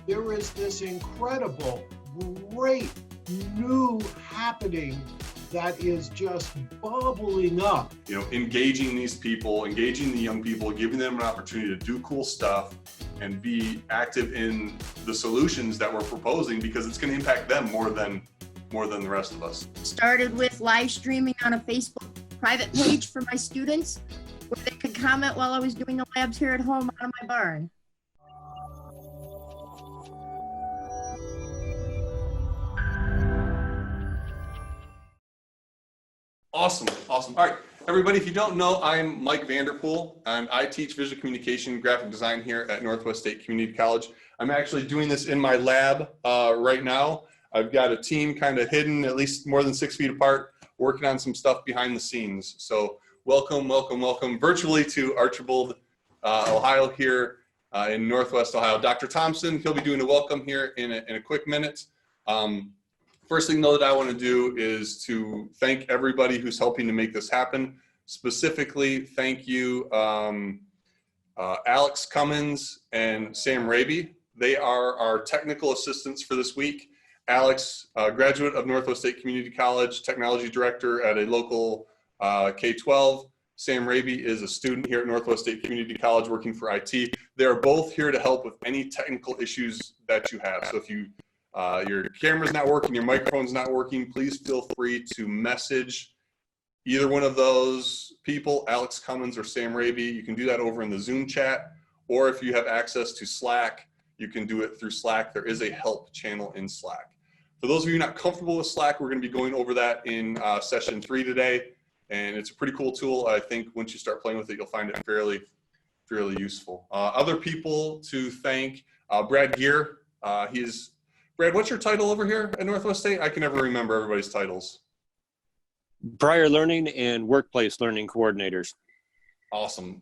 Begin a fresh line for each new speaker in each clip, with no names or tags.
There is this incredible, great new happening that is just bubbling up.
Engaging these people, engaging the young people, giving them an opportunity to do cool stuff and be active in the solutions that we're proposing, because it's going to impact them more than the rest of us.
Started with live streaming on a Facebook private page for my students where they could comment while I was doing the labs here at home out of my barn.
Awesome. All right, everybody, if you don't know, I'm Mike Vanderpool, and I teach visual communication and graphic design here at Northwest State Community College. I'm actually doing this in my lab right now. I've got a team kind of hidden, at least more than 6 feet apart, working on some stuff behind the scenes. So welcome virtually to Archibald, Ohio here in Northwest Ohio. Dr. Thomson, he'll be doing a welcome here in a quick minute. First thing, though, that I want to do is to thank everybody who's helping to make this happen. Specifically, thank you, Alex Cummins and Sam Raby. They are our technical assistants for this week. Alex, graduate of Northwest State Community College, technology director at a local K-12. Sam Raby is a student here at Northwest State Community College working for IT. They are both here to help with any technical issues that you have. So if your camera's not working, your microphone's not working, please feel free to message either one of those people, Alex Cummins or Sam Raby. You can do that over in the Zoom chat, or if you have access to Slack, you can do it through Slack. There is a help channel in Slack. For those of you not comfortable with Slack, we're going to be going over that in session 3 today, and it's a pretty cool tool. I think once you start playing with it, you'll find it fairly useful. Other people to thank, Brad Gear. Brad, what's your title over here at Northwest State? I can never remember everybody's titles.
Prior learning and workplace learning coordinators.
Awesome.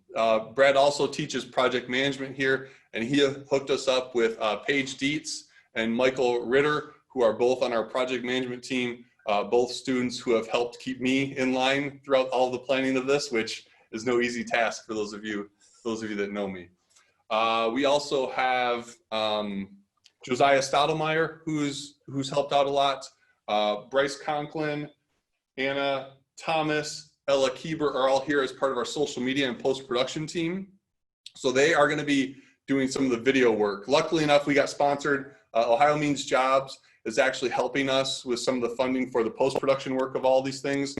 Brad also teaches project management here, and he hooked us up with Paige Dietz and Michael Ritter, who are both on our project management team, both students who have helped keep me in line throughout all the planning of this, which is no easy task for those of you that know me. We also have Josiah Stottlemyre, who's helped out a lot. Bryce Conklin, Anna Thomas, Ella Kieber are all here as part of our social media and post-production team. So they are going to be doing some of the video work. Luckily enough, we got sponsored. Ohio Means Jobs is actually helping us with some of the funding for the post-production work of all these things.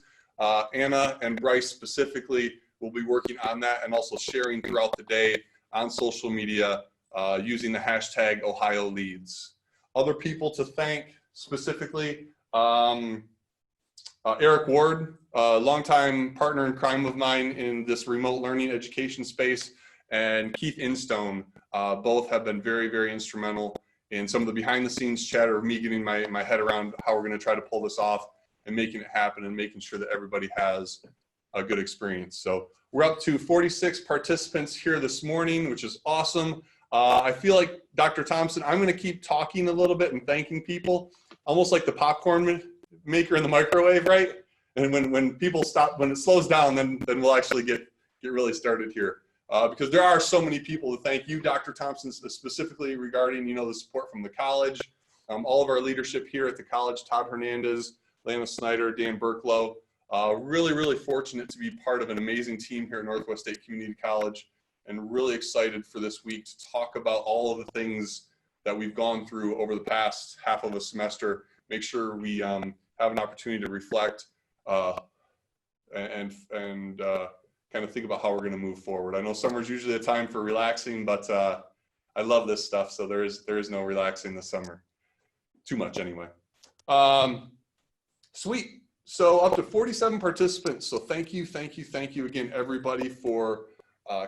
Anna and Bryce specifically will be working on that and also sharing throughout the day on social media using the hashtag Ohio Leads. Other people to thank specifically, Eric Ward, a longtime partner in crime of mine in this remote learning education space, and Keith Instone, both have been very, very instrumental in some of the behind the scenes chatter of me getting my head around how we're going to try to pull this off and making it happen and making sure that everybody has a good experience. So we're up to 46 participants here this morning, which is awesome. I feel like, Dr. Thomson, I'm going to keep talking a little bit and thanking people, almost like the popcorn maker in the microwave, right? And when people stop, when it slows down, then we'll actually get really started here. Because there are so many people to thank. You, Dr. Thomson, specifically regarding, the support from the college, all of our leadership here at the college, Todd Hernandez, Lana Snyder, Dan Burklow. Really, really fortunate to be part of an amazing team here at Northwest State Community College, and really excited for this week to talk about all of the things that we've gone through over the past half of a semester. Make sure we have an opportunity to reflect and kind of think about how we're going to move forward. I know summer's usually a time for relaxing, but I love this stuff, so there is no relaxing this summer. Too much anyway. Sweet. So up to 47 participants. So thank you again, everybody, for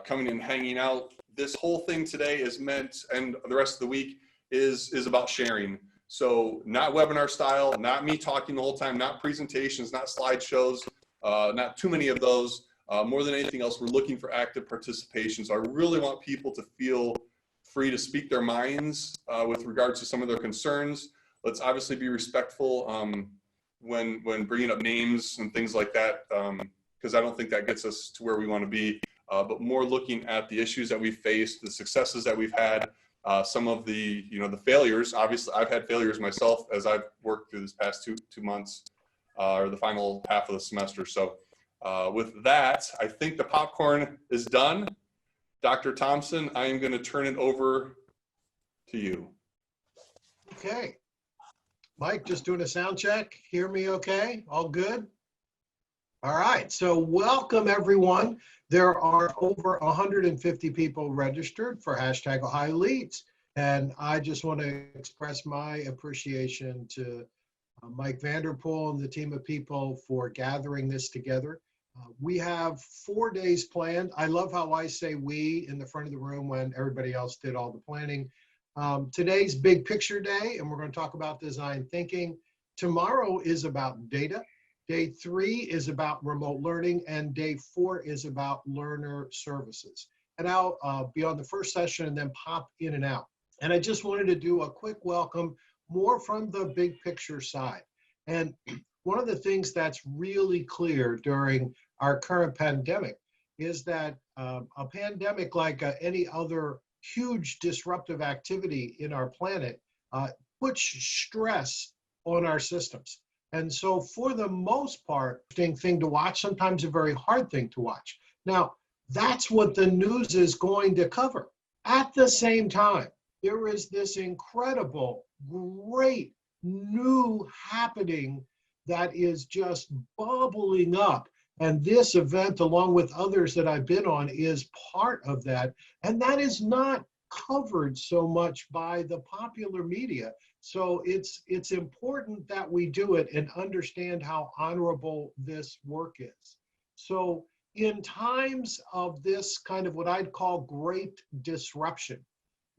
coming and hanging out. This whole thing today is meant, and the rest of the week is about sharing. So not webinar style, not me talking the whole time, not presentations, not slideshows, not too many of those. More than anything else, we're looking for active participation. So I really want people to feel free to speak their minds with regards to some of their concerns. Let's obviously be respectful when bringing up names and things like that, because I don't think that gets us to where we want to be, but more looking at the issues that we've faced, the successes that we've had, some of the, the failures. Obviously, I've had failures myself as I've worked through this past two months or the final half of the semester. So with that, I think the popcorn is done. Dr. Thomson, I am going to turn it over to you.
Okay. Mike, just doing a sound check. Hear me okay? All good? All right. So welcome, everyone. There are over 150 people registered for hashtag Ohio Leads. And I just want to express my appreciation to Mike Vanderpool and the team of people for gathering this together. We have 4 days planned. I love how I say we in the front of the room when everybody else did all the planning. Today's big picture day, and we're going to talk about design thinking. Tomorrow is about data. Day 3 is about remote learning, and day 4 is about learner services. And I'll be on the first session and then pop in and out. And I just wanted to do a quick welcome more from the big picture side. And one of the things that's really clear during our current pandemic is that a pandemic like any other huge disruptive activity in our planet puts stress on our systems. And so for the most part, thing to watch, sometimes a very hard thing to watch. Now, that's what the news is going to cover. At the same time, there is this incredible, great new happening that is just bubbling up. And this event, along with others that I've been on, is part of that. And that is not covered so much by the popular media. So it's important that we do it and understand how honorable this work is. So in times of this kind of what I'd call great disruption,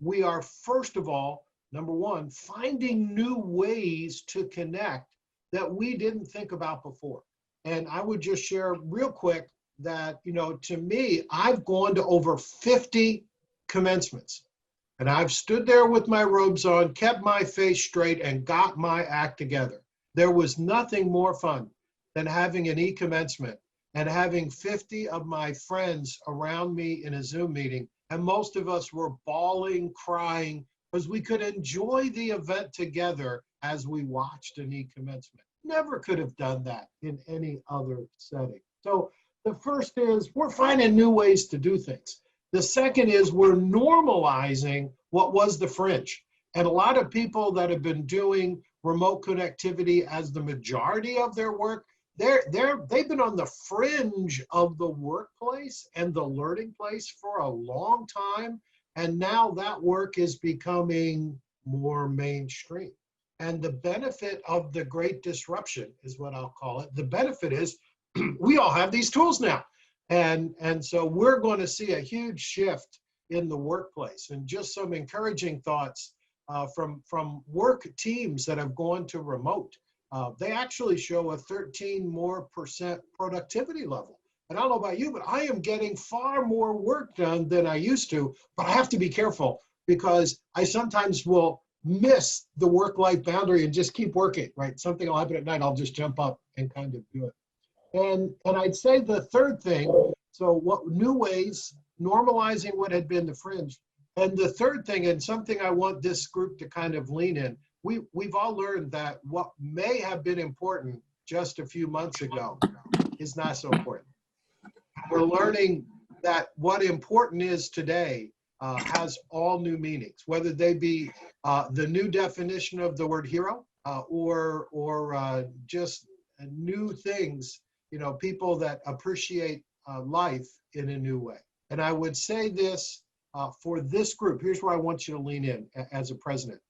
we are, first of all, number one, finding new ways to connect that we didn't think about before. And I would just share real quick that, to me, I've gone to over 50 commencements. And I've stood there with my robes on, kept my face straight, and got my act together. There was nothing more fun than having an e-commencement and having 50 of my friends around me in a Zoom meeting. And most of us were bawling, crying, because we could enjoy the event together as we watched an e-commencement. Never could have done that in any other setting. So the first is we're finding new ways to do things. The second is we're normalizing what was the fringe. And a lot of people that have been doing remote connectivity as the majority of their work, they've been on the fringe of the workplace and the learning place for a long time. And now that work is becoming more mainstream. And the benefit of the great disruption is what I'll call it. The benefit is we all have these tools now. And so we're going to see a huge shift in the workplace. And just some encouraging thoughts from work teams that have gone to remote. They actually show a 13% more productivity level. And I don't know about you, but I am getting far more work done than I used to. But I have to be careful because I sometimes will miss the work-life boundary and just keep working, right? Something will happen at night, I'll just jump up and kind of do it. And I'd say the third thing, so what new ways, normalizing what had been the fringe. And the third thing, and something I want this group to kind of lean in, we've all learned that what may have been important just a few months ago is not so important. We're learning that what important is today has all new meanings, whether they be the new definition of the word hero or just new things, people that appreciate life in a new way. And I would say this for this group, here's where I want you to lean in as a president.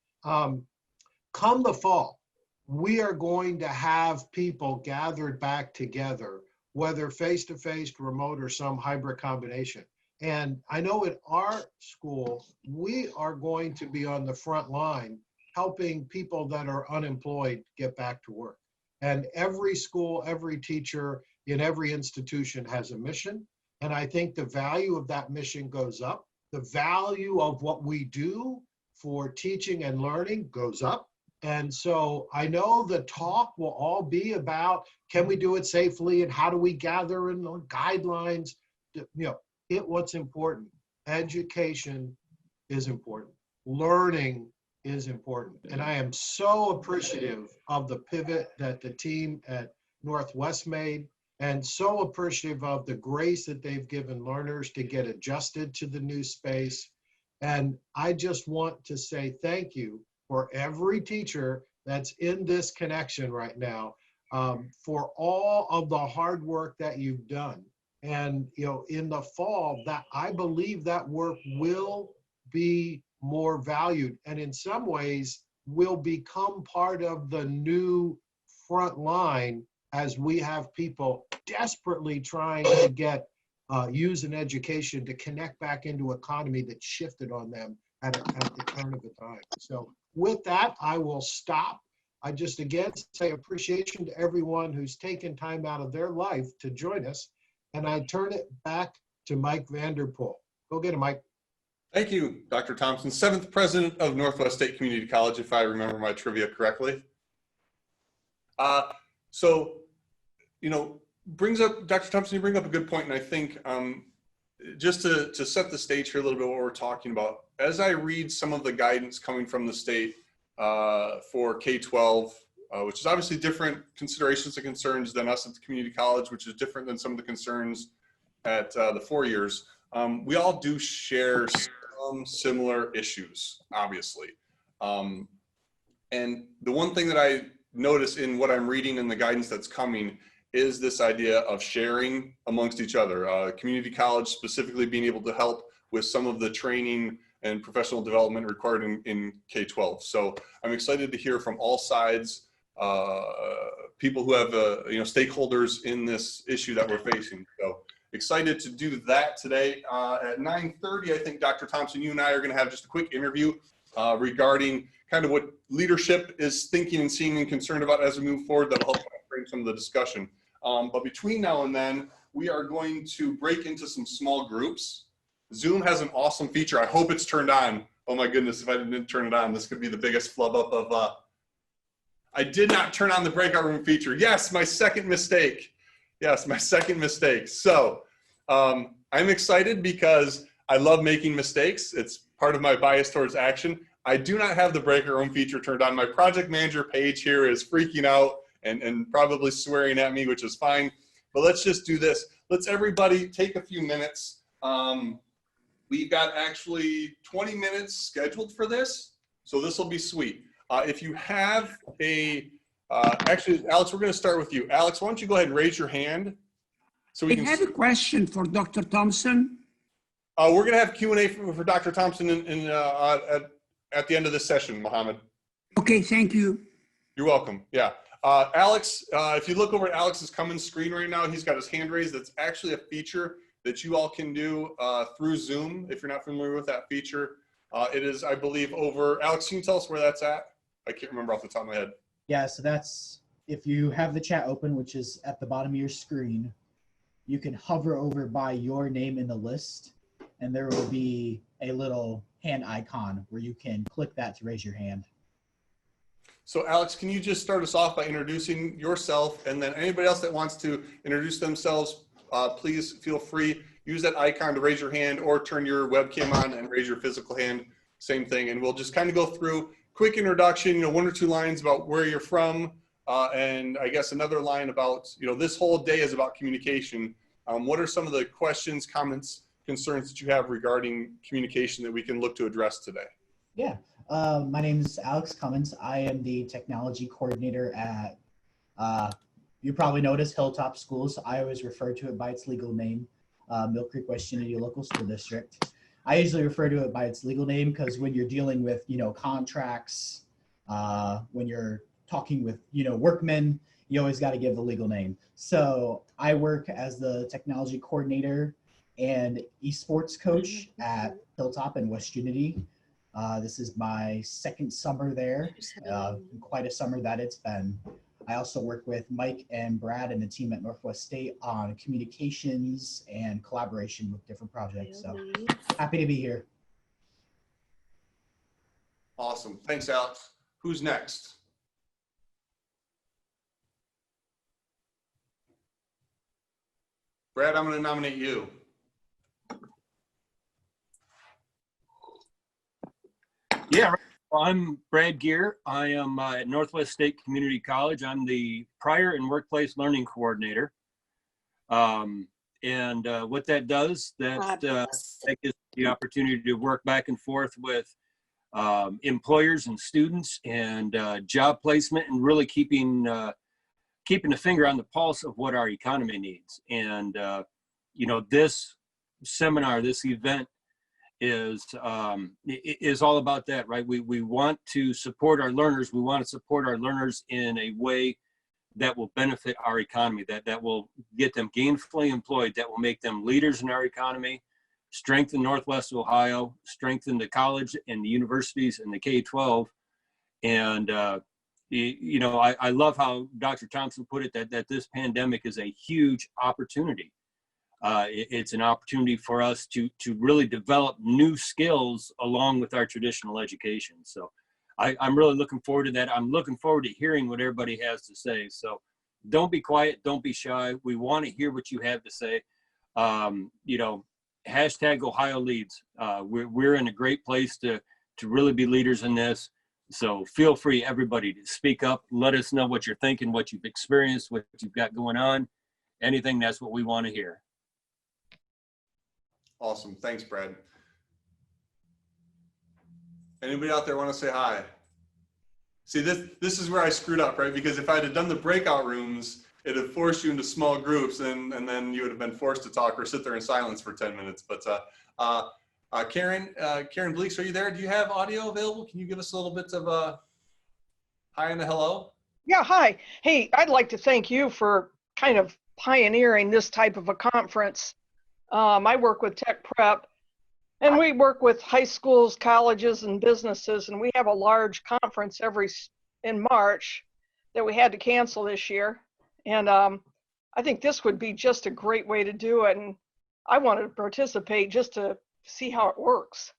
Come the fall, we are going to have people gathered back together, whether face-to-face, remote, or some hybrid combination. And I know at our school, we are going to be on the front line helping people that are unemployed get back to work. And every school, every teacher in every institution has a mission. And I think the value of that mission goes up. The value of what we do for teaching and learning goes up. And so I know the talk will all be about, can we do it safely and how do we gather in the guidelines? What's important. Education is important. learning is important. And I am so appreciative of the pivot that the team at Northwest made, and so appreciative of the grace that they've given learners to get adjusted to the new space. And I just want to say thank you for every teacher that's in this connection right now, for all of the hard work that you've done. And in the fall, that I believe that work will be more valued, and in some ways will become part of the new front line as we have people desperately trying to get use an education to connect back into economy that shifted on them at the turn of the time. So with that, I will stop. I just again say appreciation to everyone who's taken time out of their life to join us. And I turn it back to Mike Vanderpool. Go get him, Mike.
Thank you, Dr. Thompson, 7th president of Northwest State Community College, if I remember my trivia correctly. So, brings up, Dr. Thompson, you bring up a good point, and I think just to set the stage here a little bit what we're talking about, as I read some of the guidance coming from the state for K-12, which is obviously different considerations and concerns than us at the community college, which is different than some of the concerns at the 4 years. We all do share some similar issues, obviously. And the one thing that I notice in what I'm reading in the guidance that's coming is this idea of sharing amongst each other. Community college specifically being able to help with some of the training and professional development required in K-12. So I'm excited to hear from all sides, people who have stakeholders in this issue that we're facing. So excited to do that today. At 9:30, I think, Dr. Thompson, you and I are going to have just a quick interview regarding kind of what leadership is thinking and seeing and concerned about as we move forward. That'll help frame some of the discussion. But between now and then, we are going to break into some small groups. Zoom has an awesome feature. I hope it's turned on. Oh my goodness, if I didn't turn it on, this could be the biggest flub up of, I did not turn on the breakout room feature. Yes, my second mistake. Yes, my second mistake. So I'm excited because I love making mistakes. It's part of my bias towards action. I do not have the breakout room feature turned on. My project manager page here is freaking out and probably swearing at me, which is fine. But let's just do this. Let's everybody take a few minutes. We've got actually 20 minutes scheduled for this, so this will be sweet. If you have actually, Alex, we're going to start with you. Alex, why don't you go ahead and raise your hand so we
I
can.
have a question for Dr. Thompson.
We're going to have Q&A for Dr. Thompson at the end of this session, Mohammed.
Okay, thank you.
You're welcome. Yeah. Alex, if you look over at Alex's Cummins screen right now, he's got his hand raised. That's actually a feature that you all can do through Zoom if you're not familiar with that feature. It is, I believe, over. Alex, can you tell us where that's at? I can't remember off the top of my head.
Yeah, so that's, if you have the chat open, which is at the bottom of your screen, you can hover over by your name in the list, and there will be a little hand icon where you can click that to raise your hand.
So Alex, can you just start us off by introducing yourself, and then anybody else that wants to introduce themselves, please feel free. Use that icon to raise your hand or turn your webcam on and raise your physical hand. Same thing. And we'll just kind of go through quick introduction, one or two lines about where you're from. And I guess another line about, this whole day is about communication. What are some of the questions, comments, concerns that you have regarding communication that we can look to address today?
Yeah, my name is Alex Cummins. I am the technology coordinator at, you probably noticed, Hilltop Schools. I always refer to it by its legal name, Mill Creek West Unity Local School District. I usually refer to it by its legal name because when you're dealing with, contracts, when you're talking with, workmen, you always got to give the legal name. So I work as the technology coordinator and esports coach at Hilltop and West Unity. This is my second summer there, quite a summer that it's been. I also work with Mike and Brad and the team at Northwest State on communications and collaboration with different projects. So happy to be here.
Awesome. Thanks, Alex. Who's next? Brad, I'm going to nominate you.
Yeah, right. Well, I'm Brad Gear. I am at Northwest State Community College. I'm the Prior and Workplace Learning Coordinator. What that does, that gives the opportunity to work back and forth with employers and students and job placement, and really keeping a finger on the pulse of what our economy needs. And this seminar, this event is all about that, right? We want to support our learners. We want to support our learners in a way that will benefit our economy, that will get them gainfully employed, that will make them leaders in our economy, strengthen Northwest Ohio, strengthen the college and the universities and the K-12. And, I love how Dr. Thomson put it, that this pandemic is a huge opportunity. It's an opportunity for us to really develop new skills along with our traditional education. So I'm really looking forward to that. I'm looking forward to hearing what everybody has to say. So don't be quiet. Don't be shy. We want to hear what you have to say. Hashtag Ohio Leads. We're in a great place to really be leaders in this. So feel free, everybody, to speak up. Let us know what you're thinking, what you've experienced, what you've got going on. Anything, that's what we want to hear.
Awesome. Thanks, Brad. Anybody out there want to say hi? See, this is where I screwed up, right? Because if I had done the breakout rooms, it would force you into small groups, and then you would have been forced to talk or sit there in silence for 10 minutes. But Karen Bleeks, are you there? Do you have audio available? Can you give us a little bit of a hi and a hello?
Yeah, hi. Hey, I'd like to thank you for kind of pioneering this type of a conference. I work with Tech Prep, and we work with high schools, colleges, and businesses, and we have a large conference in March that we had to cancel this year. And I think this would be just a great way to do it, and I wanted to participate just to see how it works.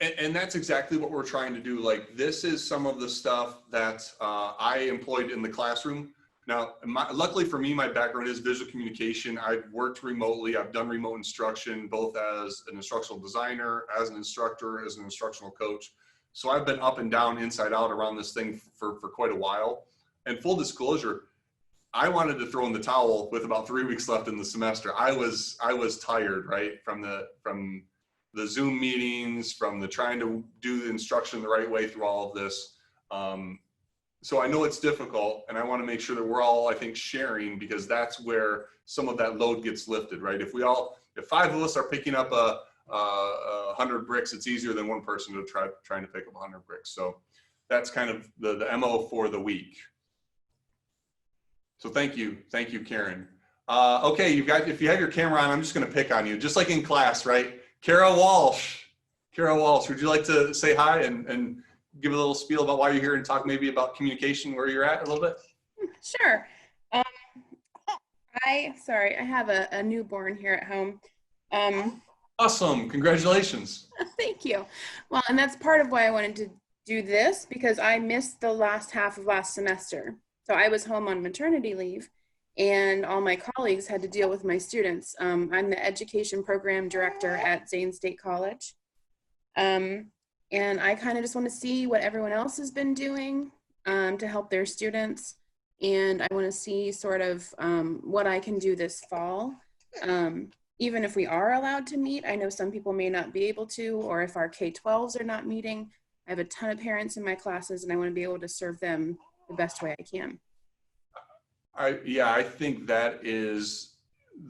And that's exactly what we're trying to do. Like, this is some of the stuff that I employed in the classroom. Now, luckily for me, my background is visual communication. I've worked remotely. I've done remote instruction, both as an instructional designer, as an instructor, as an instructional coach. So I've been up and down, inside out around this thing for quite a while. And full disclosure, I wanted to throw in the towel with about 3 weeks left in the semester. I was tired, right? From the Zoom meetings, from the trying to do the instruction the right way through all of this. So I know it's difficult, and I want to make sure that we're all, I think, sharing, because that's where some of that load gets lifted, right? If 5 of us are picking up 100 bricks, it's easier than one person to trying to pick up 100 bricks. So that's kind of the MO for the week. So thank you, Karen. Okay, if you have your camera on, I'm just going to pick on you, just like in class, right? Kara Walsh, would you like to say hi and give a little spiel about why you're here and talk maybe about communication, where you're at a little bit?
Sure. I have a newborn here at home.
Awesome, congratulations.
Thank you. Well, and that's part of why I wanted to do this, because I missed the last half of last semester. So I was home on maternity leave, and all my colleagues had to deal with my students. I'm the education program director at Zane State College. And I kind of just want to see what everyone else has been doing to help their students. And I want to see sort of what I can do this fall. Even if we are allowed to meet, I know some people may not be able to, or if our K-12s are not meeting. I have a ton of parents in my classes, and I want to be able to serve them the best way I can.
I think that is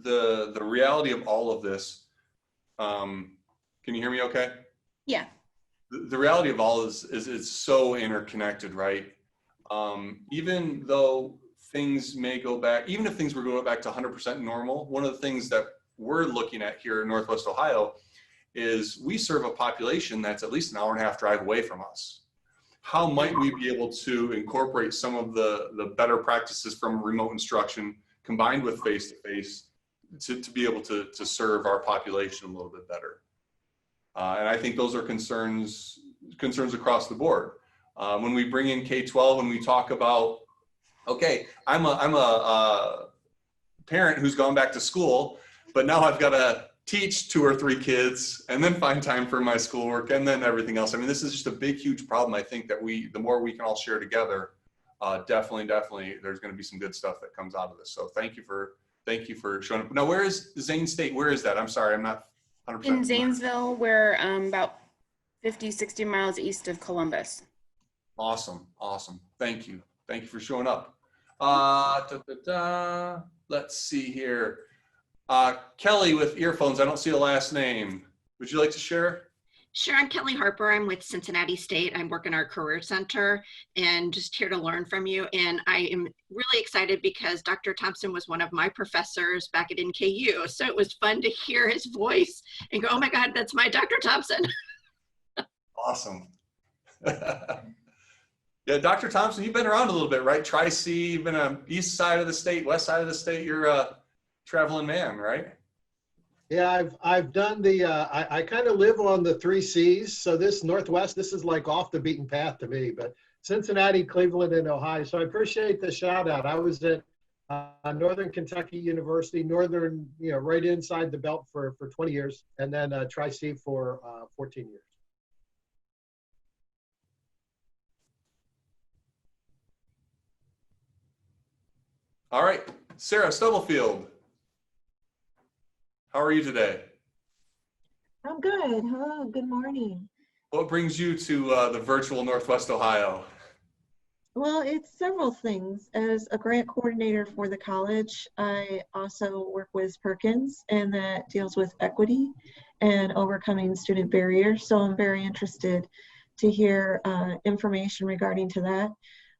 the reality of all of this. Can you hear me okay?
Yeah.
The reality of all is it's so interconnected, right? Even though things may go back, even if things were going back to 100% normal, one of the things that we're looking at here in Northwest Ohio is we serve a population that's at least an hour and a half drive away from us. How might we be able to incorporate some of the better practices from remote instruction combined with face-to-face to be able to serve our population a little bit better? And I think those are concerns across the board. When we bring in K-12, when we talk about, okay, I'm a parent who's gone back to school, but now I've got teach 2 or 3 kids and then find time for my schoolwork and then everything else. I mean, this is just a big, huge problem. I think that the more we can all share together, definitely, there's going to be some good stuff that comes out of this. So thank you for showing up. Now, where is Zane State? Where is that? I'm sorry, I'm not 100%.
In Zanesville, we're about 50, 60 miles east of Columbus.
Awesome. Thank you for showing up. Let's see here. Kelly with earphones. I don't see a last name. Would you like to share?
Sure, I'm Kelly Harper. I'm with Cincinnati State. I work in our Career Center and just here to learn from you. And I am really excited because Dr. Thomson was one of my professors back at NKU. So it was fun to hear his voice and go, oh my God, that's my Dr. Thomson.
Awesome. Yeah, Dr. Thomson, you've been around a little bit, right? Tri-C, you've been on east side of the state, west side of the state. You're a traveling man, right?
Yeah, I've done I kind of live on the 3 C's. So this Northwest, this is like off the beaten path to me, but Cincinnati, Cleveland, and Ohio. So I appreciate the shout out. I was at Northern Kentucky University, right inside the belt for 20 years, and then Tri-C for 14 years.
All right, Sarah Stubblefield. How are you today?
I'm good. Hello, good morning.
What brings you to the virtual Northwest Ohio?
Well, it's several things. As a grant coordinator for the college, I also work with Perkins, and that deals with equity and overcoming student barriers. So I'm very interested to hear information regarding to that.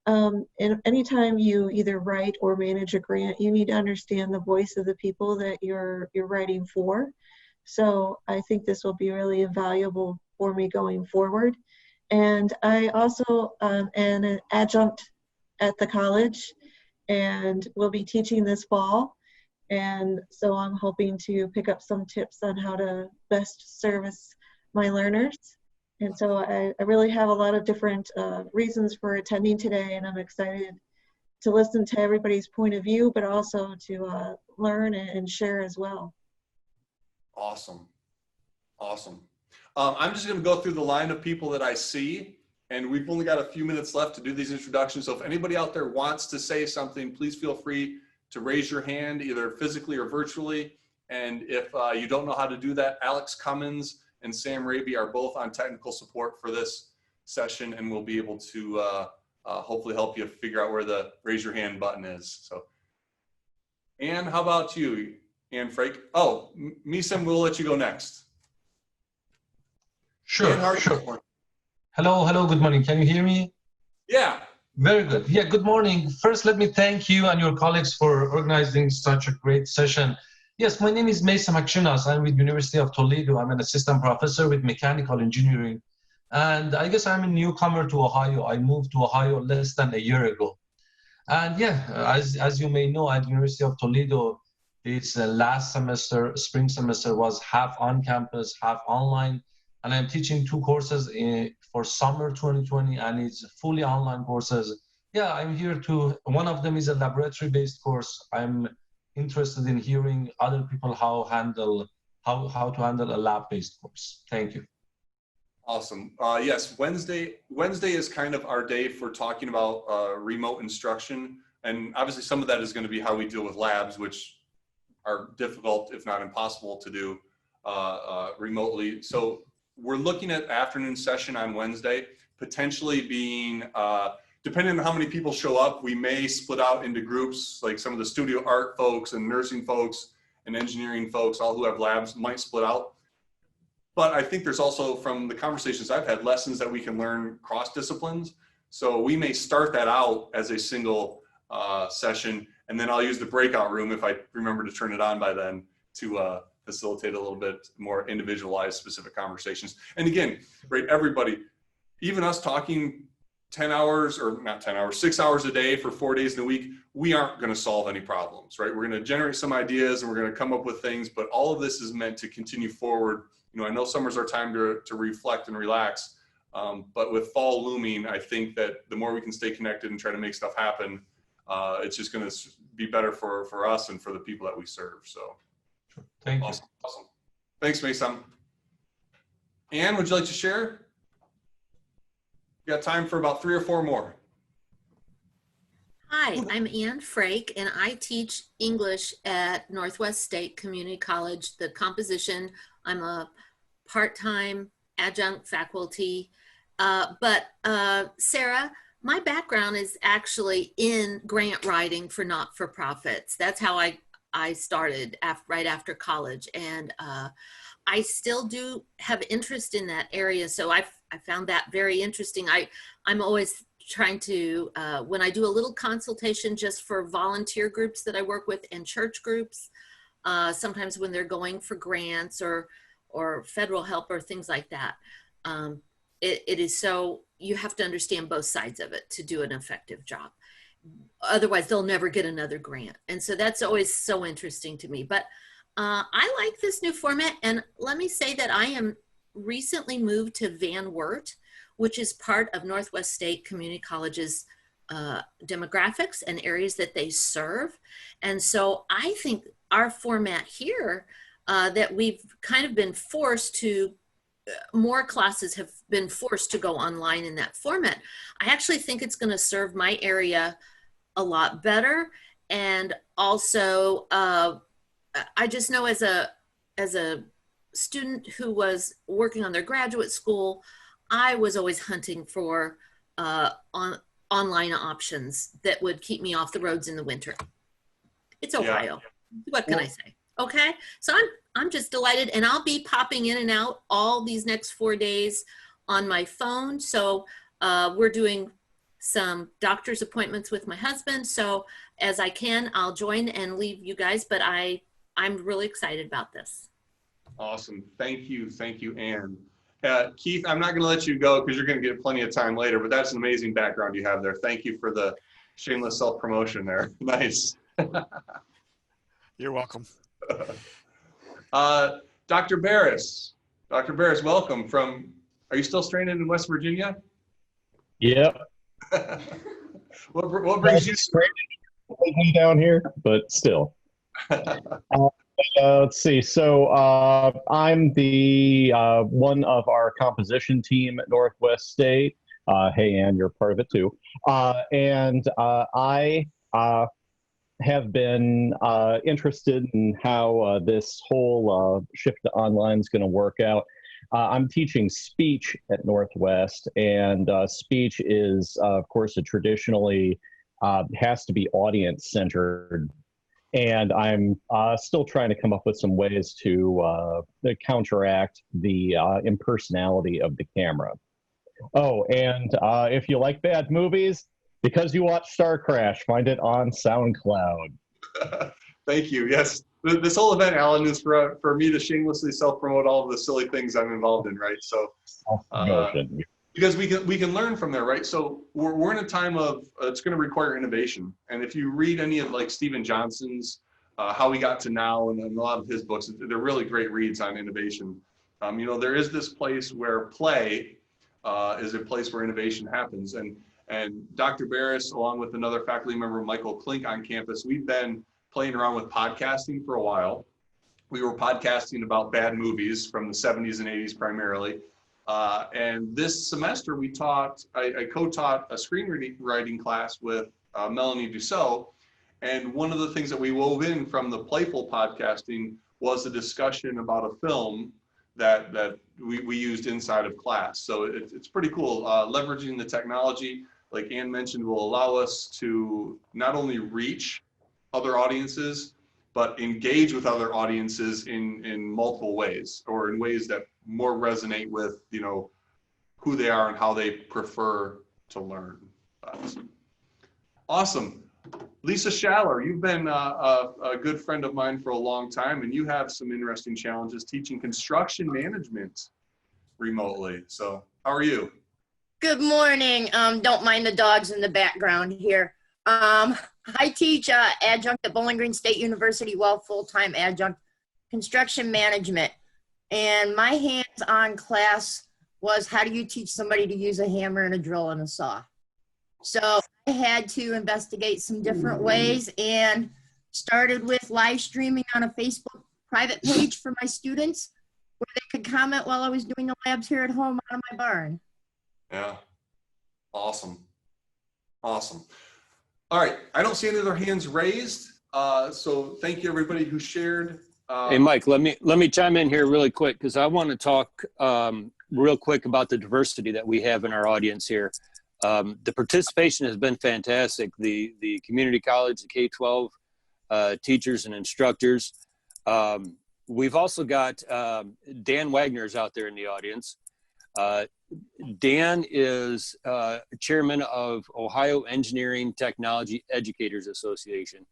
And anytime you either write or manage a grant, you need to understand the voice of the people that you're writing for. So I think this will be really invaluable for me going forward. And I also am an adjunct at the college and will be teaching this fall. And so I'm hoping to pick up some tips on how to best service my learners. And so I really have a lot of different reasons for attending today, and I'm excited to listen to everybody's point of view, but also to learn and share as well.
Awesome. I'm just going to go through the line of people that I see, and we've only got a few minutes left to do these introductions. So if anybody out there wants to say something, please feel free to raise your hand, either physically or virtually. And if you don't know how to do that, Alex Cummins and Sam Raby are both on technical support for this session, and we'll be able to hopefully help you figure out where the raise your hand button is. So, Ann, how about you? Ann Frake. Oh, Misam, we'll let you go next.
Sure,
Ann,
sure. Hello, good morning. Can you hear me?
Yeah.
Very good. Yeah, good morning. First, let me thank you and your colleagues for organizing such a great session. Yes, my name is Mesa Makshinas. I'm with University of Toledo. I'm an assistant professor with mechanical engineering. And I guess I'm a newcomer to Ohio. I moved to Ohio less than a year ago. And yeah, as you may know, at University of Toledo, it's last semester, spring semester was half on campus, half online. And I'm teaching 2 courses for summer 2020, and it's fully online courses. Yeah, I'm here one of them is a laboratory-based course. I'm interested in hearing other people how to handle a lab-based course. Thank you.
Awesome. Yes, Wednesday is kind of our day for talking about remote instruction. And obviously some of that is going to be how we deal with labs, which are difficult, if not impossible to do remotely. So we're looking at afternoon session on Wednesday, potentially being, depending on how many people show up, we may split out into groups, like some of the studio art folks and nursing folks and engineering folks, all who have labs might split out. But I think there's also, from the conversations I've had, lessons that we can learn cross disciplines. So we may start that out as a single session, and then I'll use the breakout room if I remember to turn it on by then to facilitate a little bit more individualized specific conversations. And again, right, everybody, even us talking 10 hours or not 10 hours, 6 hours a day for 4 days in a week, we aren't going to solve any problems, right? We're going to generate some ideas and we're going to come up with things, but all of this is meant to continue forward. You know, I know summer's our time to reflect and relax, but with fall looming, I think that the more we can stay connected and try to make stuff happen, it's just going to be better for us and for the people that we serve. So
thank you.
Awesome. Thanks, Mason. Anne, would you like to share? We got time for about 3 or 4 more.
Hi, I'm Ann Frake, and I teach English at Northwest State Community College, the composition. I'm a part-time adjunct faculty. Sarah, my background is actually in grant writing for not-for-profits. That's how I started right after college. And I still do have interest in that area. So I found that very interesting. I'm always trying to, when I do a little consultation just for volunteer groups that I work with and church groups, sometimes when they're going for grants or federal help or things like that, it is so, you have to understand both sides of it to do an effective job. Otherwise, they'll never get another grant. And so that's always so interesting to me. But I like this new format. And let me say that I am recently moved to Van Wert, which is part of Northwest State Community College's demographics and areas that they serve. And so I think our format here that we've kind of been forced to, more classes have been forced to go online in that format. I actually think it's going to serve my area a lot better. And also, I just know as a student who was working on their graduate school, I was always hunting for online options that would keep me off the roads in the winter. It's Ohio. Yeah. What can I say? Okay, so I'm just delighted, and I'll be popping in and out all these next 4 days on my phone. So we're doing some doctor's appointments with my husband. So as I can, I'll join and leave you guys, but I'm really excited about this.
Awesome. Thank you, Anne. Keith, I'm not going to let you go because you're going to get plenty of time later, but that's an amazing background you have there. Thank you for the shameless self-promotion there. Nice.
You're welcome.
Dr. Barris. Dr. Barris, welcome from, are you still stranded in West Virginia?
Yep.
What brings you
stranded down here, but still. Let's see. So I'm the one of our composition team at Northwest State. Hey, Ann, you're part of it too. And I have been interested in how this whole shift to online is going to work out. I'm teaching speech at Northwest, and speech is, of course, a traditionally has to be audience-centered. And I'm still trying to come up with some ways to counteract the impersonality of the camera. Oh, and if you like bad movies, because you watch Star Crash, find it on SoundCloud.
Thank you. Yes, this whole event, Alan, is for me to shamelessly self-promote all of the silly things I'm involved in, right? So, because we can learn from there, right? So we're in a time of it's going to require innovation, and if you read any of like Stephen Johnson's How We Got to Now and a lot of his books, they're really great reads on innovation. You know, there is this place where play is a place where innovation happens, and Dr. Barris, along with another faculty member, Michael Klink, on campus, we've been playing around with podcasting for a while. We were podcasting about bad movies from the 70s and 80s primarily. And this semester I co-taught a screenwriting class with Melanie Dussault. And one of the things that we wove in from the playful podcasting was a discussion about a film that we used inside of class. So it's pretty cool. Leveraging the technology, like Ann mentioned, will allow us to not only reach other audiences, but engage with other audiences in multiple ways, or in ways that more resonate with, you know, who they are and how they prefer to learn. Awesome. Lisa Schaller, you've been a good friend of mine for a long time, and you have some interesting challenges teaching construction management remotely. So how are you?
Good morning. Don't mind the dogs in the background here. I teach adjunct at Bowling Green State University, well, full-time adjunct construction management. And my hands-on class was how do you teach somebody to use a hammer and a drill and a saw? So I had to investigate some different ways and started with live streaming on a Facebook private page for my students where they could comment while I was doing the labs here at home out of my barn.
Yeah. Awesome. Awesome. All right. I don't see any other hands raised. So thank you everybody who shared.
Hey, Mike, let me chime in here really quick because I want to talk real quick about the diversity that we have in our audience here. The participation has been fantastic. The community college, the K-12 teachers and instructors. We've also got Dan Wagner's out there in the audience. Dan is chairman of Ohio Engineering Technology Educators Association.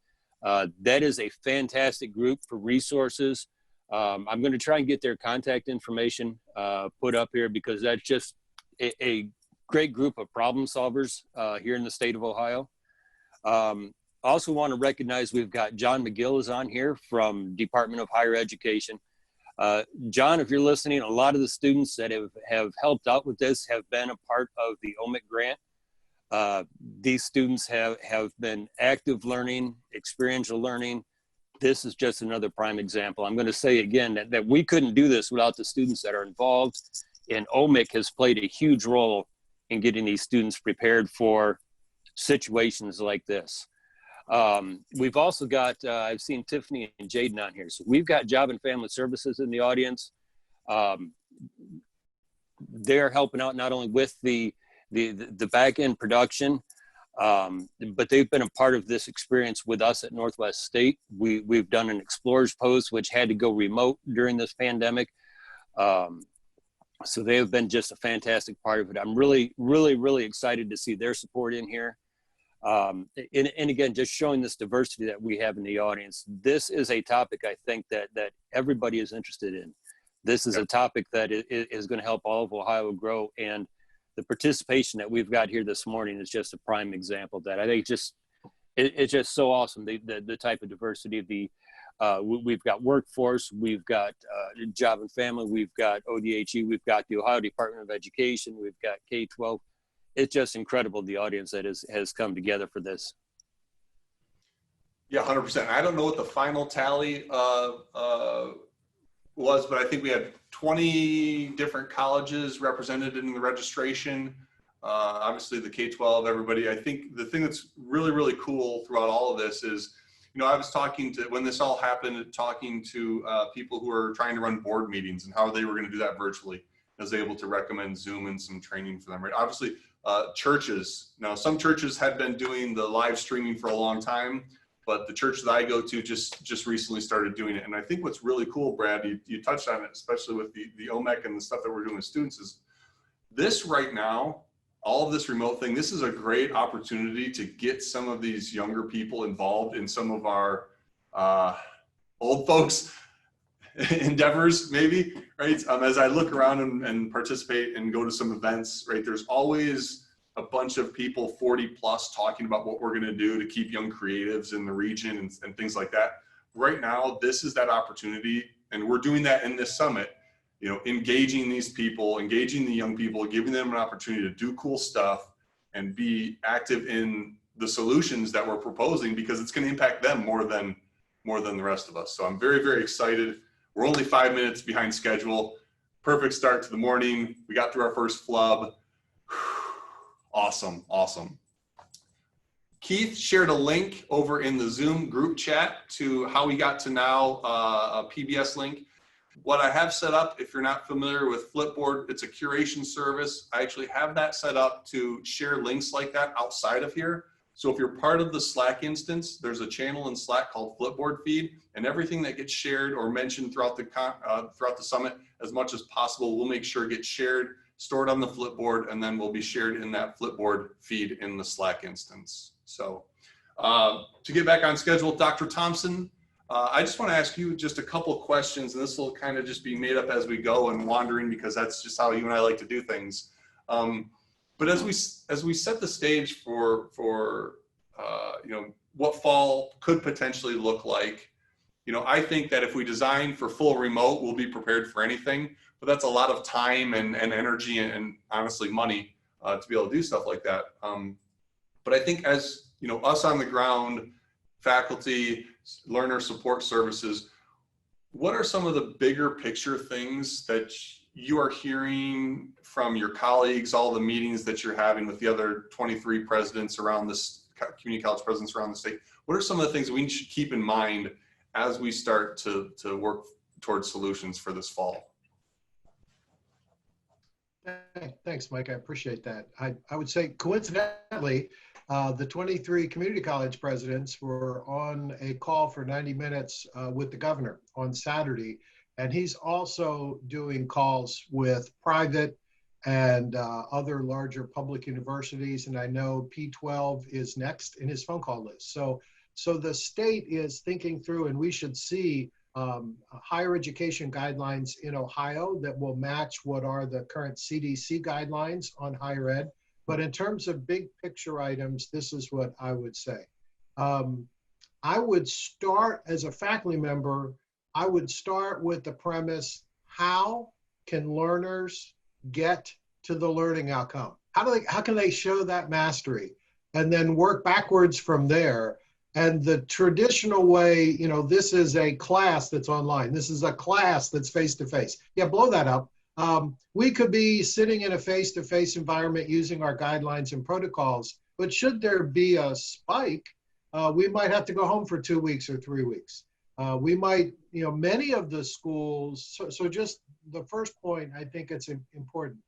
That is a fantastic group for resources. I'm going to try and get their contact information put up here because that's just a great group of problem solvers here in the state of Ohio. Also want to recognize we've got John McGill is on here from Department of Higher Education. John, if you're listening, a lot of the students that have helped out with this have been a part of the OMIC grant. These students have been active learning, experiential learning. This is just another prime example. I'm going to say again that we couldn't do this without the students that are involved, and OMIC has played a huge role in getting these students prepared for situations like this. We've also got, I've seen Tiffany and Jaden on here. So we've got Job and Family Services in the audience. They're helping out not only with the back end production, but they've been a part of this experience with us at Northwest State. We've done an Explorers Post, which had to go remote during this pandemic. So they have been just a fantastic part of it. I'm really, really, really excited to see their support in here. And again, just showing this diversity that we have in the audience. This is a topic I think that everybody is interested in. This is a topic that is going to help all of Ohio grow, and the participation that we've got here this morning is just a prime example of that. I think it's just so awesome, the type of diversity. We've got workforce, we've got job and family, we've got ODHE, we've got the Ohio Department of Education, we've got K-12. It's just incredible, the audience that has come together for this.
Yeah, 100%. I don't know what the final tally was, but I think we had 20 different colleges represented in the registration. Obviously the K-12, everybody. I think the thing that's really, really cool throughout all of this is, you know, I was talking to, when this all happened, talking to people who are trying to run board meetings and how they were going to do that virtually. I was able to recommend Zoom and some training for them, right? Obviously, churches. Now, some churches had been doing the live streaming for a long time, but the church that I go to just recently started doing it. And I think what's really cool, Brad, you touched on it, especially with the OMEC and the stuff that we're doing with students, is this right now, all of this remote thing, this is a great opportunity to get some of these younger people involved in some of our old folks endeavors, maybe, right? As I look around and participate and go to some events, right, there's always a bunch of people 40 plus talking about what we're going to do to keep young creatives in the region and things like that. Right now, this is that opportunity, and we're doing that in this summit, you know, engaging these people, engaging the young people, giving them an opportunity to do cool stuff and be active in the solutions that we're proposing, because it's going to impact them more than the rest of us. So I'm very, very excited. We're only 5 minutes behind schedule. Perfect start to the morning. We got through our first flub. Awesome, awesome. Keith shared a link over in the Zoom group chat to how we got to now a PBS link. What I have set up, if you're not familiar with Flipboard, it's a curation service. I actually have that set up to share links like that outside of here. So if you're part of the Slack instance, there's a channel in Slack called Flipboard Feed, and everything that gets shared or mentioned throughout the summit, as much as possible, we'll make sure it gets shared, stored on the Flipboard, and then will be shared in that Flipboard feed in the Slack instance. So to get back on schedule, Dr. Thomson, I just want to ask you just a couple of questions, and this will kind of just be made up as we go and wandering, because that's just how you and I like to do things. But as we set the stage for you know, what fall could potentially look like, you know, I think that if we design for full remote, we'll be prepared for anything. But that's a lot of time and energy and honestly money to be able to do stuff like that. But I think as, you know, us on the ground, faculty, learner support services, what are some of the bigger picture things that you are hearing from your colleagues, all the meetings that you're having with the other 23 presidents around this, community college presidents around the state? What are some of the things we should keep in mind as we start to work towards solutions for this fall?
Thanks, Mike. I appreciate that. I would say coincidentally, the 23 community college presidents were on a call for 90 minutes with the governor on Saturday. And he's also doing calls with private and other larger public universities. And I know P12 is next in his phone call list. So the state is thinking through, and we should see higher education guidelines in Ohio that will match what are the current CDC guidelines on higher ed. But in terms of big picture items, this is what I would say. I would start, as a faculty member, I would start with the premise, how can learners get to the learning outcome? How can they show that mastery? And then work backwards from there. And the traditional way, this is a class that's online. This is a class that's face-to-face. Yeah, blow that up. We could be sitting in a face-to-face environment using our guidelines and protocols, but should there be a spike, we might have to go home for 2 weeks or 3 weeks. We might, many of the schools, so just the first point, I think it's important,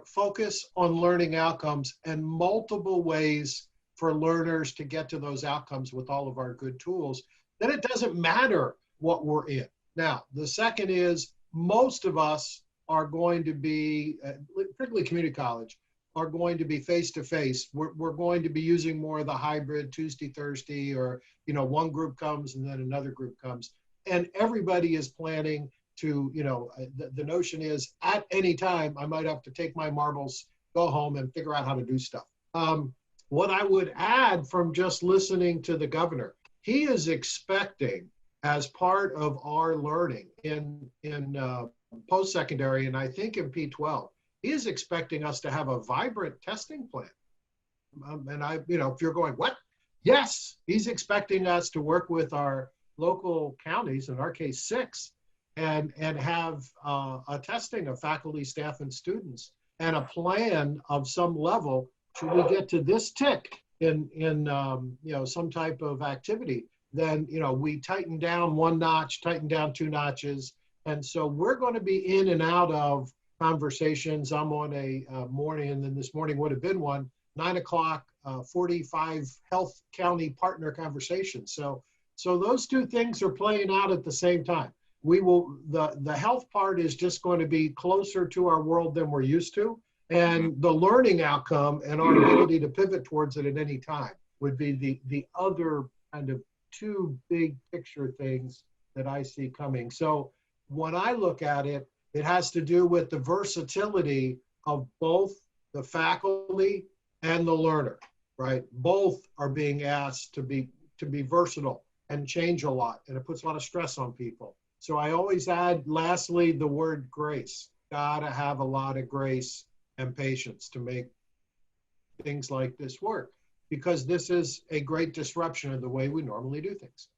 focus on learning outcomes and multiple ways for learners to get to those outcomes with all of our good tools. Then it doesn't matter what we're in. Now, the second is most of us are going to be, particularly community college, are going to be face-to-face. We're going to be using more of the hybrid Tuesday, Thursday, or one group comes and then another group comes. And everybody is planning to, the notion is at any time, I might have to take my marbles, go home and figure out how to do stuff. What I would add from just listening to the governor, he is expecting as part of our learning in post-secondary, and I think in P12, he is expecting us to have a vibrant testing plan. And if you're going, what? Yes, he's expecting us to work with our local counties, in our case 6, and have a testing of faculty, staff, and students, and a plan of some level. Should we get to this tick in some type of activity, then we tighten down 1 notch, tighten down 2 notches, and so we're going to be in and out of conversations. I'm on a morning, and then this morning would have been one 9 o'clock 45 health county partner conversation. So those 2 things are playing out at the same time. We will the health part is just going to be closer to our world than we're used to. And the learning outcome and our ability to pivot towards it at any time would be the other kind of 2 big picture things that I see coming. So when I look at it, it has to do with the versatility of both the faculty and the learner, right? Both are being asked to be versatile and change a lot, and it puts a lot of stress on people. So I always add, lastly, the word grace. Gotta have a lot of grace and patience to make things like this work, because this is a great disruption of the way we normally do things.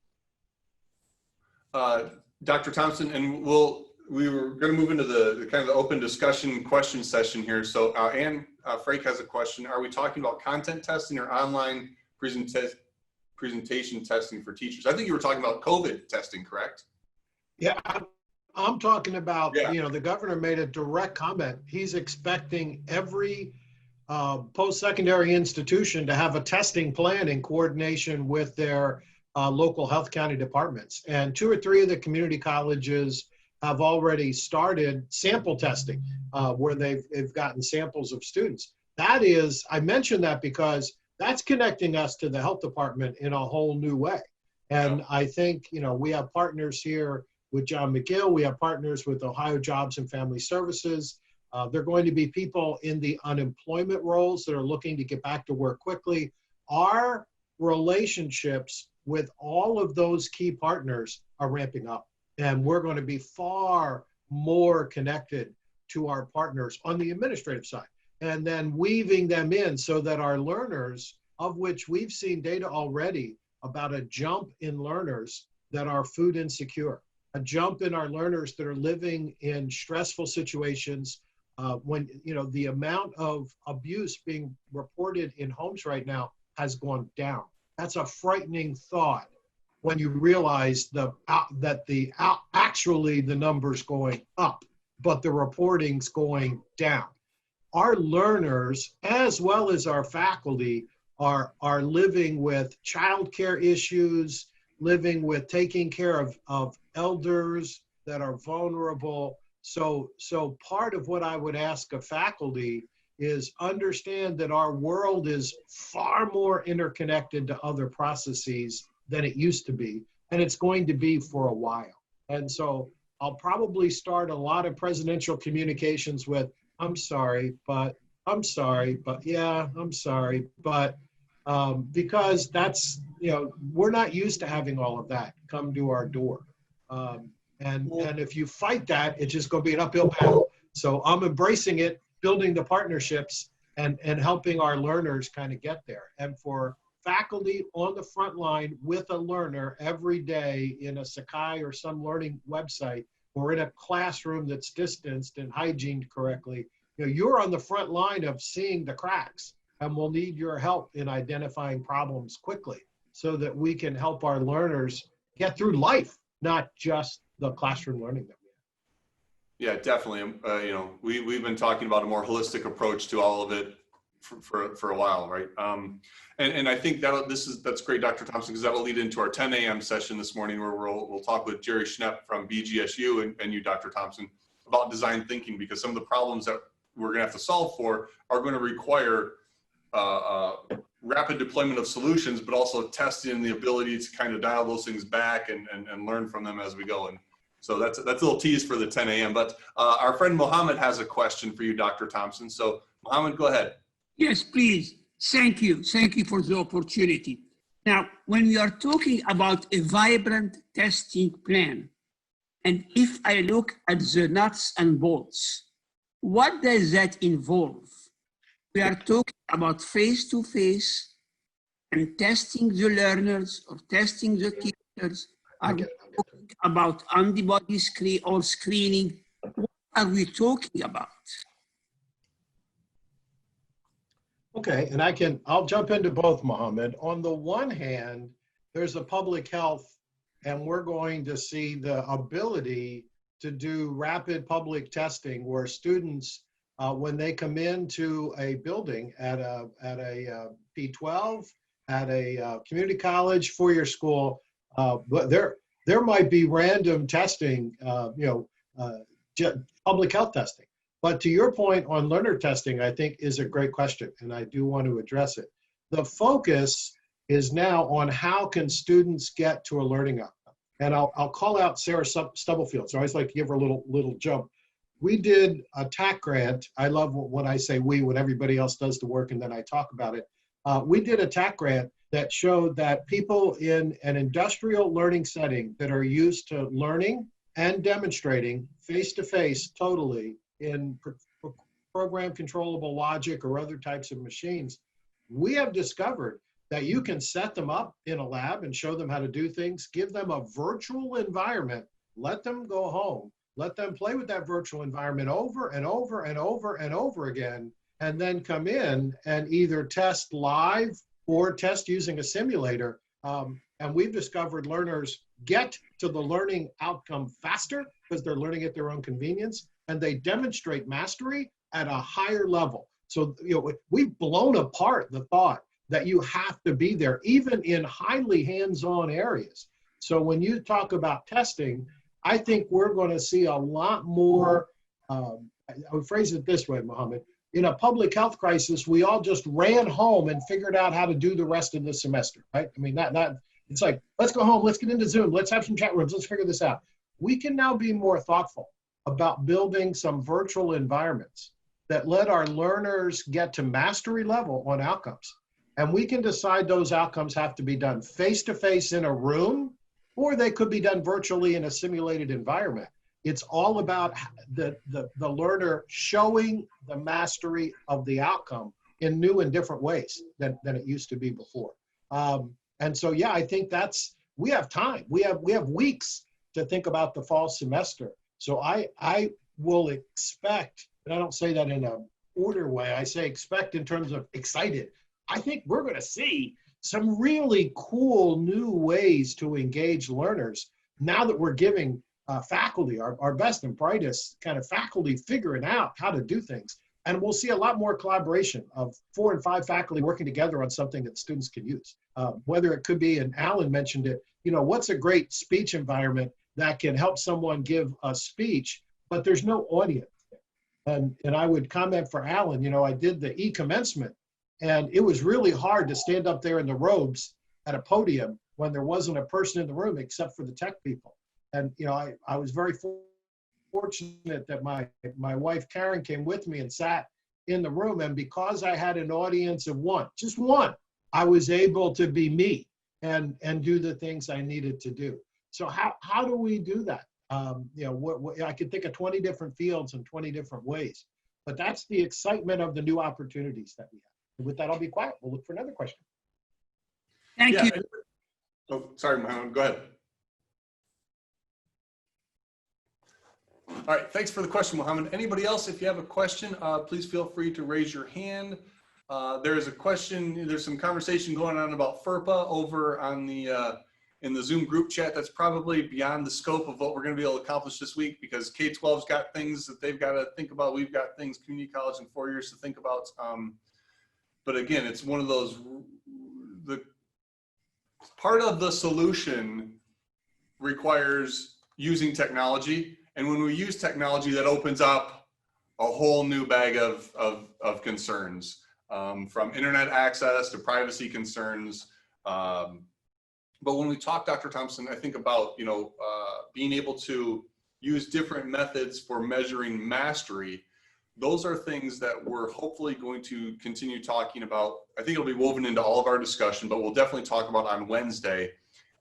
Dr. Thomson, and we were going to move into the kind of the open discussion question session here. So Ann Frake has a question. Are we talking about content testing or online presentation testing for teachers? I think you were talking about COVID testing, correct?
Yeah, I'm talking about, the governor made a direct comment. He's expecting every post-secondary institution to have a testing plan in coordination with their local health county departments. And 2 or 3 of the community colleges have already started sample testing where they've gotten samples of students. That is, I mention that because that's connecting us to the health department in a whole new way. And I think, we have partners here with John McGill. We have partners with Ohio Jobs and Family Services. They're going to be people in the unemployment roles that are looking to get back to work quickly. Our relationships with all of those key partners are ramping up, and we're going to be far more connected to our partners on the administrative side, and then weaving them in so that our learners, of which we've seen data already about a jump in learners that are food insecure. a jump in our learners that are living in stressful situations. When, the amount of abuse being reported in homes right now has gone down. That's a frightening thought when you realize actually the numbers going up, but the reporting's going down. Our learners, as well as our faculty, are living with childcare issues, living with taking care of elders that are vulnerable. So part of what I would ask of faculty is understand that our world is far more interconnected to other processes than it used to be, and it's going to be for a while. And so I'll probably start a lot of presidential communications with, I'm sorry, but yeah, I'm sorry, but because that's, we're not used to having all of that come to our door. And if you fight that, it's just going to be an uphill battle. So I'm embracing it, building the partnerships and helping our learners kind of get there. And for faculty on the front line with a learner every day in a Sakai or some learning website, or in a classroom that's distanced and hygiened correctly, you're on the front line of seeing the cracks, and we'll need your help in identifying problems quickly so that we can help our learners get through life, not just the classroom learning that we have.
Yeah, definitely. We've been talking about a more holistic approach to all of it for a while, right? And I think that's great, Dr. Thomson, because that will lead into our 10 a.m. session this morning, where we'll talk with Jerry Schnepp from BGSU and you, Dr. Thomson, about design thinking, because some of the problems that we're going to have to solve for are going to require rapid deployment of solutions, but also testing and the ability to kind of dial those things back and learn from them as we go. And so that's a little tease for the 10 a.m. But our friend Mohammed has a question for you, Dr. Thomson. So Mohammed, go ahead.
Yes, please. Thank you. Thank you for the opportunity. Now, when we are talking about a vibrant testing plan, and if I look at the nuts and bolts, what does that involve? We are talking about face-to-face and testing the learners or testing the teachers. Are we talking about antibody screening? What are we talking about?
Okay, and I'll jump into both, Mohammed. On the one hand, there's a public health, and we're going to see the ability to do rapid public testing where students, when they come into a building at a P12, at a community college, four-year school, but there might be random testing, public health testing. But to your point on learner testing, I think is a great question, and I do want to address it. The focus is now on how can students get to a learning outcome. And I'll call out Sarah Stubblefield. So I always like to give her a little jump. We did a TAC grant. I love when I say we, when everybody else does the work and then I talk about it. We did a TAC grant that showed that people in an industrial learning setting that are used to learning and demonstrating face-to-face totally in program controllable logic or other types of machines, we have discovered that you can set them up in a lab and show them how to do things, give them a virtual environment, let them go home, let them play with that virtual environment over and over and over and over again, and then come in and either test live or test using a simulator. And we've discovered learners get to the learning outcome faster because they're learning at their own convenience, and they demonstrate mastery at a higher level. So we've blown apart the thought that you have to be there, even in highly hands-on areas. So when you talk about testing, I think we're going to see a lot more, I would phrase it this way, Mohammed, in a public health crisis, we all just ran home and figured out how to do the rest of the semester, right? I mean, it's like, let's go home, let's get into Zoom, let's have some chat rooms, let's figure this out. We can now be more thoughtful about building some virtual environments that let our learners get to mastery level on outcomes. And we can decide those outcomes have to be done face-to-face in a room, or they could be done virtually in a simulated environment. It's all about the learner showing the mastery of the outcome in new and different ways than it used to be before. And so, yeah, I think we have time. We have weeks to think about the fall semester. So I will expect, and I don't say that in a order way, I say expect in terms of excited. I think we're going to see some really cool new ways to engage learners now that we're giving faculty, our best and brightest kind of faculty, figuring out how to do things. And we'll see a lot more collaboration of 4 and 5 faculty working together on something that students can use. Whether it could be, and Alan mentioned it, you know, what's a great speech environment that can help someone give a speech, but there's no audience. And I would comment for Alan, you know, I did the e-commencement, and it was really hard to stand up there in the robes at a podium when there wasn't a person in the room except for the tech people. And, you know, I was very fortunate that my wife, Karen, came with me and sat in the room. And because I had an audience of one, just one, I was able to be me and do the things I needed to do. So how do we do that? You know, I could think of 20 different fields in 20 different ways, but that's the excitement of the new opportunities that we have. And with that, I'll be quiet. We'll look for another question.
Thank you.
Oh, sorry, Mohammed, go ahead. All right, thanks for the question, Mohammed. Anybody else, if you have a question, please feel free to raise your hand. There's a question, there's some conversation going on about FERPA over on the in the Zoom group chat. That's probably beyond the scope of what we're going to be able to accomplish this week, because K-12's got things that they've got to think about. We've got things, community college and 4 years to think about. But again, it's one of those, the part of the solution requires using technology. And when we use technology, that opens up a whole new bag of concerns, from internet access to privacy concerns. But when we talk, Dr. Thompson, I think about, you know, being able to use different methods for measuring mastery. Those are things that we're hopefully going to continue talking about. I think it'll be woven into all of our discussion, but we'll definitely talk about on Wednesday.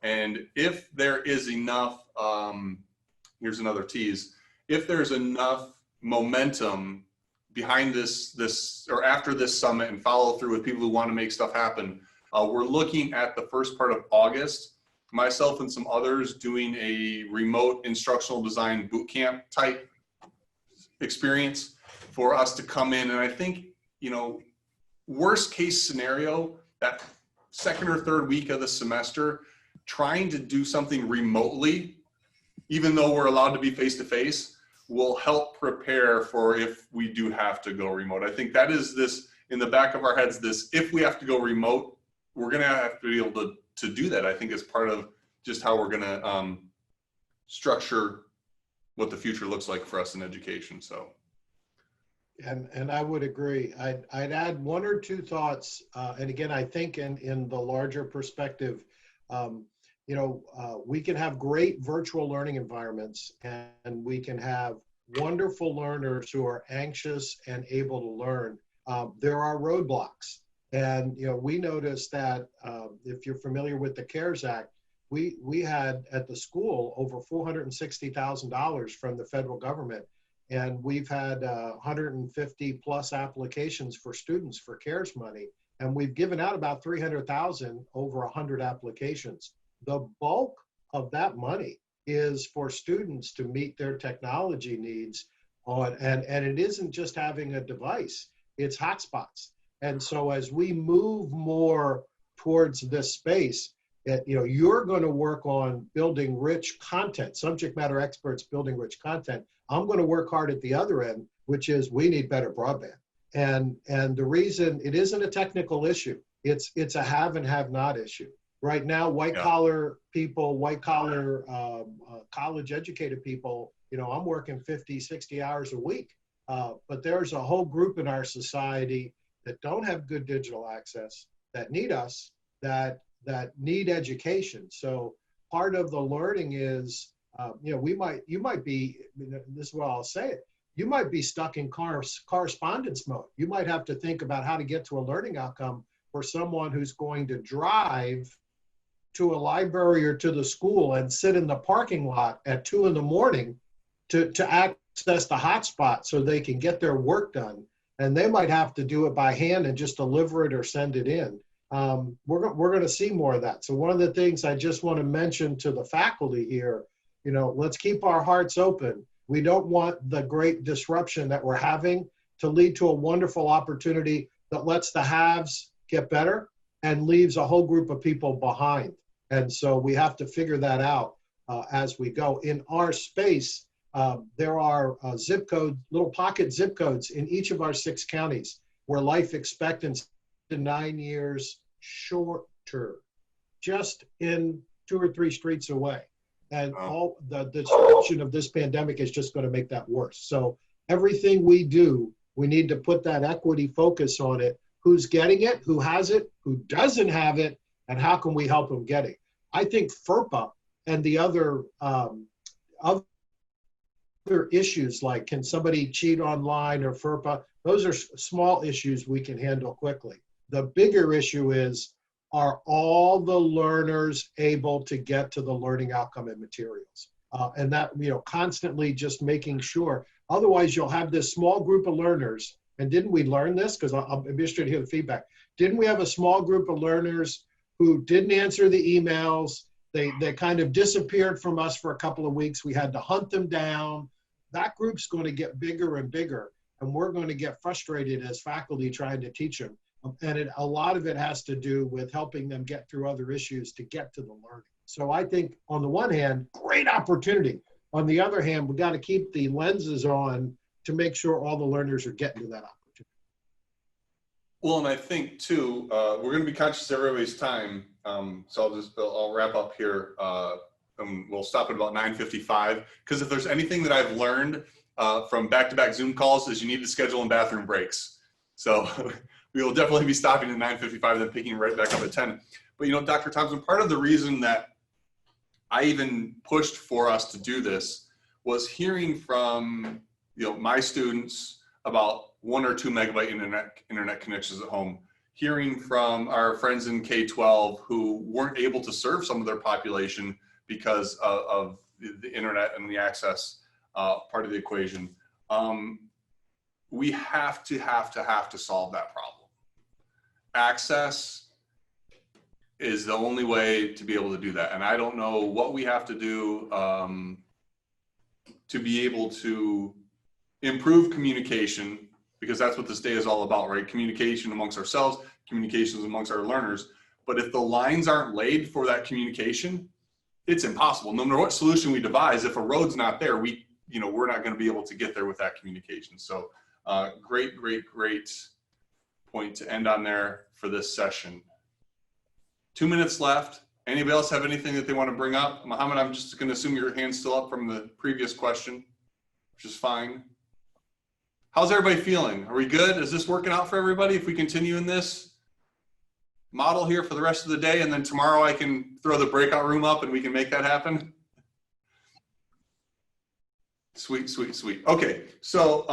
And if there is enough, here's another tease, if there's enough momentum behind this or after this summit and follow through with people who want to make stuff happen, we're looking at the first part of August, myself and some others doing a remote instructional design bootcamp type experience for us to come in. And I think, you know, worst case scenario, that second or third week of the semester, trying to do something remotely, even though we're allowed to be face-to-face, will help prepare for if we do have to go remote. I think that is this, in the back of our heads, this, if we have to go remote, we're gonna have to be able to do that. I think it's part of just how we're gonna structure what the future looks like for us in education, so.
And I would agree. I'd add 1 or 2 thoughts. And again, I think in the larger perspective, you know, we can have great virtual learning environments, and we can have wonderful learners who are anxious and able to learn. There are roadblocks. And, you know, we noticed that if you're familiar with the CARES Act, we had at the school over $460,000 from the federal government. And we've had 150 plus applications for students for CARES money. And we've given out about 300,000 over 100 applications. The bulk of that money is for students to meet their technology needs and it isn't just having a device, it's hotspots. And so as we move more towards this space, you know, you're going to work on building rich content, subject matter experts building rich content. I'm going to work hard at the other end, which is we need better broadband. And the reason it isn't a technical issue, it's a have and have not issue. Right now, white collar people, white collar college educated people, you know, I'm working 50, 60 hours a week. But there's a whole group in our society that don't have good digital access, that need us, that need education. So part of the learning is, you know, you might be, this is what I'll say it, you might be stuck in correspondence mode. You might have to think about how to get to a learning outcome for someone who's going to drive to a library or to the school and sit in the parking lot at 2 in the morning to access the hotspot so they can get their work done. And they might have to do it by hand and just deliver it or send it in. We're going to see more of that. So one of the things I just want to mention to the faculty here let's keep our hearts open. We don't want the great disruption that we're having to lead to a wonderful opportunity that lets the haves get better and leaves a whole group of people behind. And so we have to figure that out as we go. In our space, there are zip codes, little pocket zip codes in each of our 6 counties where life expectancy is 9 years shorter, just in 2 or 3 streets away. And all the disruption of this pandemic is just going to make that worse. So everything we do, we need to put that equity focus on it. Who's getting it? Who has it? Who doesn't have it? And how can we help them get it? I think FERPA and the other issues like can somebody cheat online or FERPA, those are small issues we can handle quickly. The bigger issue is, are all the learners able to get to the learning outcome and materials? And that, constantly just making sure. Otherwise, you'll have this small group of learners. And didn't we learn this? Because I'm interested to hear the feedback. Didn't we have a small group of learners who didn't answer the emails? They kind of disappeared from us for a couple of weeks. We had to hunt them down. That group's going to get bigger and bigger. And we're going to get frustrated as faculty trying to teach them. And a lot of it has to do with helping them get through other issues to get to the learning. So I think on the one hand, great opportunity. On the other hand, we got to keep the lenses on to make sure all the learners are getting to that opportunity.
Well, and I think too, we're going to be conscious of everybody's time. So I'll wrap up here. And we'll stop at about 9:55. Because if there's anything that I've learned from back-to-back Zoom calls is you need to schedule in bathroom breaks. So we will definitely be stopping at 9:55 then picking right back up at 10. But Dr. Thomson, part of the reason that I even pushed for us to do this was hearing from my students about 1 or 2 megabyte internet connections at home, hearing from our friends in K-12 who weren't able to serve some of their population because of the internet and the access part of the equation. We have to solve that problem. Access is the only way to be able to do that. And I don't know what we have to do to be able to improve communication, because that's what this day is all about, right? Communication amongst ourselves, communications amongst our learners. But if the lines aren't laid for that communication, it's impossible. No matter what solution we devise, if a road's not there, we're not going to be able to get there with that communication. So great point to end on there for this session. 2 minutes left. Anybody else have anything that they want to bring up? Mohammed, I'm just going to assume your hand's still up from the previous question, which is fine. How's everybody feeling? Are we good? Is this working out for everybody if we continue in this model here for the rest of the day, and then tomorrow I can throw the breakout room up and we can make that happen? Sweet. Okay, so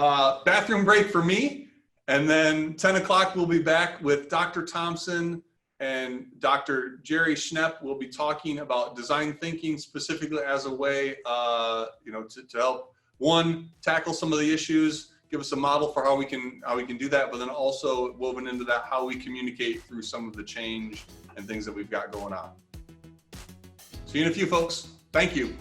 bathroom break for me, and then 10 o'clock we'll be back with Dr. Thomson and Dr. Jerry Schnepp. Will be talking about design thinking specifically as a way, to help tackle some of the issues, give us a model for how we can do that, but then also woven into that how we communicate through some of the change and things that we've got going on. See you in a few, folks. Thank you.